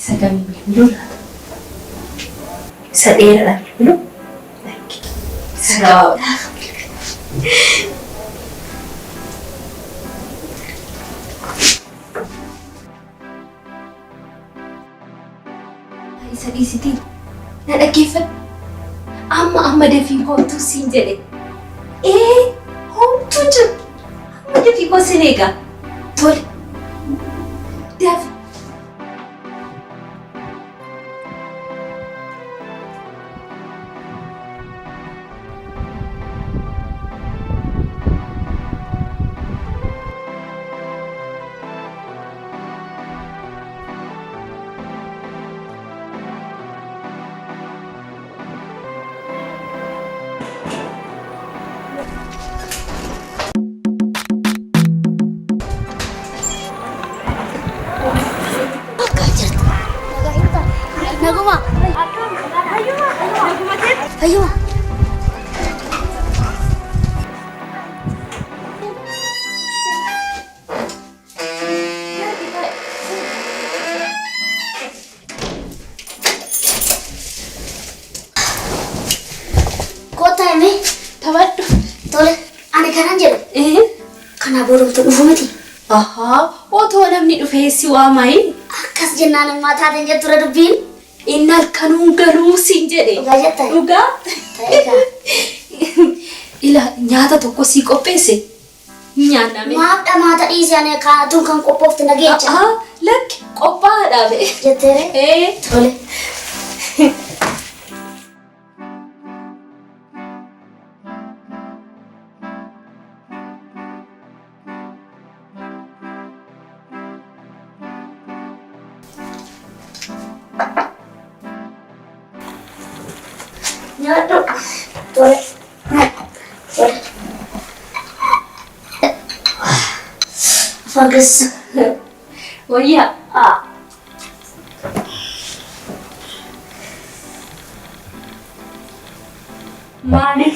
Sagamii bilbiluu laata? Isa dheeraadhaan bilbiluu? Isa gabaabaadhaan. Isa dhiisitii na dhaggeeffadhu. Amma dafii hoomtuu siin jedhe. Hoomtuu jiru. Amma dafii koo sin eegaa. Tole. Dafi. Ayo. Kota ini, tawat. Tole, ane kanan jelo. Kana bodoh tu ufumati. Aha, tole namni dhufe si waamai. Akkas jennaan mataa tan jettu dubbiin. Innal kanun galuu siin jedhe. Dhugaa jettan. Dhugaa. Ila nyaata tokko sii qopheesse. Nyaanname. Maaf dhamaata dhiisee ani kaatuun kan qophoofte nageecha. Lakki qophaa'aadha be. Jetteere? Tole. Nyatu. Tole. Tole. Bagus. Oh iya. Mane.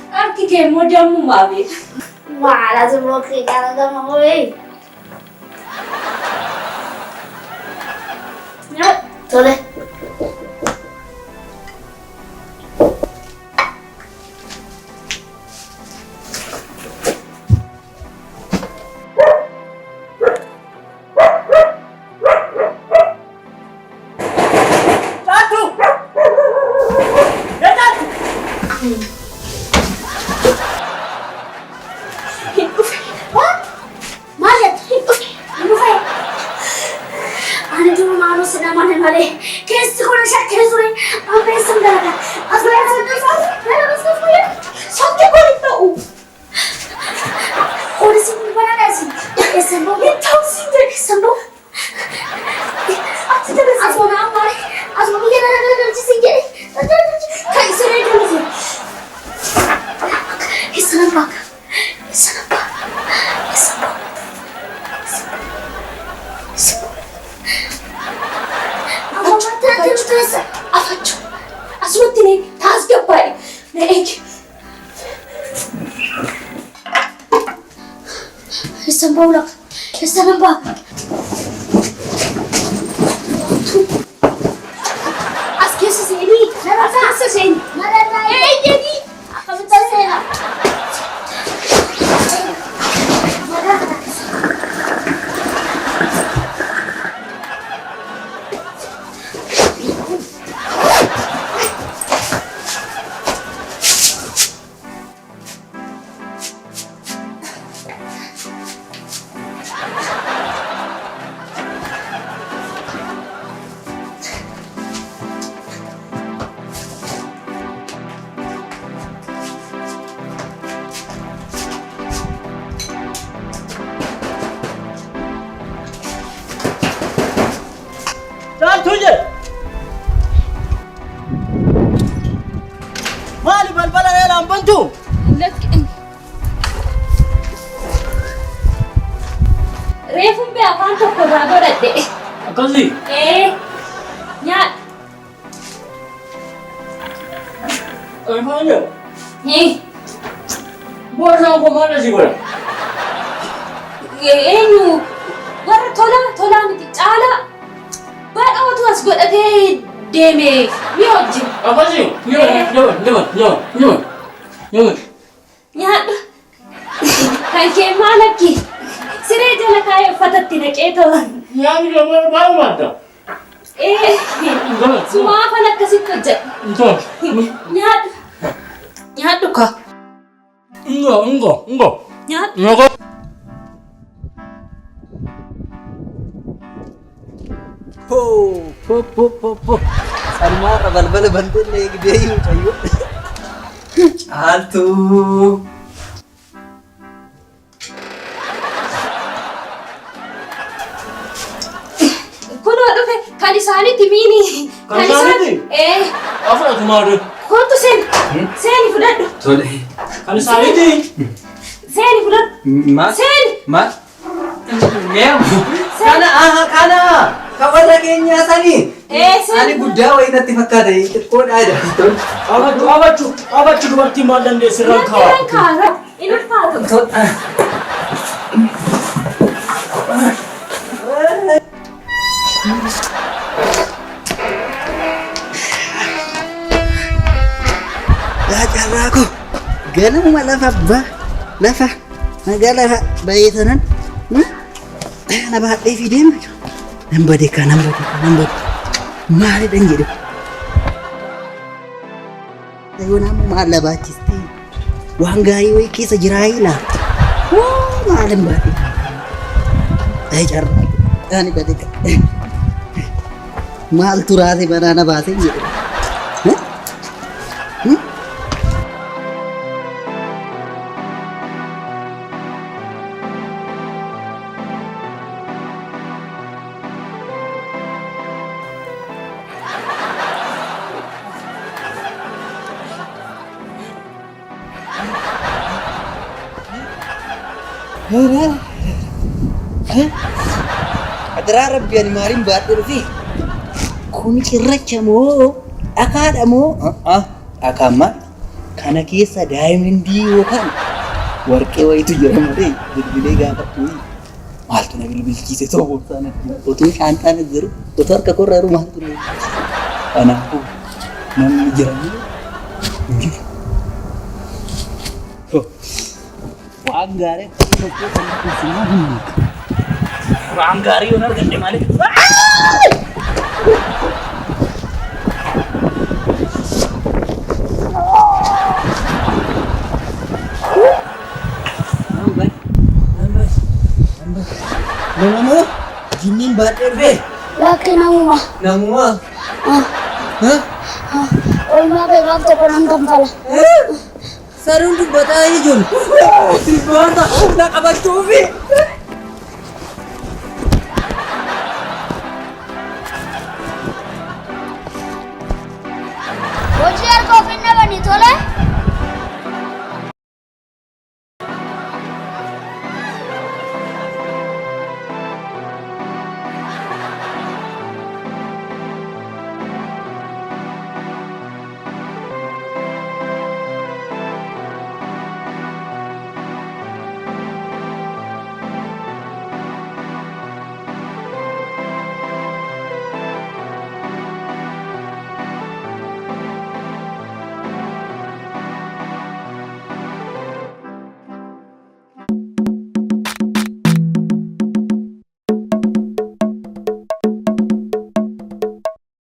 Arti ke mojamu babe. Wala semua kira sama gue. Nyat. Tole. Bolak, sana bak. Askesi seni. Nerede askesi seni? Nerede? Yedi. Kamu tahu saya. Refun be afaan tokko irraa godhadhe. Akkasii? Nyaadhu. Afaan jiru? Borsaan koo maal asii godha? Eenyu warra tolaa miti caalaa. as godhatee deeme mi hojii. Akkasii nyama. Nyaadhu. Kan kee maal akki? Siree jala kaayee uffatatti naqee ta'u. Nyaanni gamaa baay'ee madda. Sumaafan akkasitti hojjedha. Nyaadhu. Nyaadhu ka. Nyaadhu. Nyaadhu. Sarmaarra balbala banteen eegdee yoo ta'u. Haaltuu. Kunoo dhufe kan isaanitti miini. Kan isaanitti? Afuratu maaduu. Kootu seeni fudhadhu. Tole. Kan isaanitti? Seeni fudhadhu. Maal? Seeni. Maal? Kana kawarra keenyaa sanii. Ani guddaa wayii natti fakkaata xiqqoodhaa jedhamtu. Qabachuu dubartii maal dandeessi rankaa? Rankaa inni ulfaatu. Carraa ko ganama lafa magaalaa baay'ee tanan na baadhee fi deema nan bade maalidhan jedhu yoo namu maal labaachiste waan gaarii wayii keessa jiraa laata maalin baadhee carraa ani bade maal turaate banaana baasee jedhu Adaraa rabbi ani maaliin baadhee dhufi kun cirracha moo dhakaadha moo dhakaamma kana keessa daayimandii yookaan warqee wayitu jira malee bilbilee gaafadhu maaltu na bilbilchiise ta'uu boorsaa natti otoo shaantaan jiru otoo harka korra jiru maaltu na kanaafuu namni jiramuu hin jiru. Waan gaarii waan gaarii yoon argadhe malee. Namuma jinniin baadhee dhufe. Lakkii namuma. Namuma. Oolmaa beekaaf tokko nan kanfala. Saruun dubbataa ijoon. Dubbataa na qabachuufi.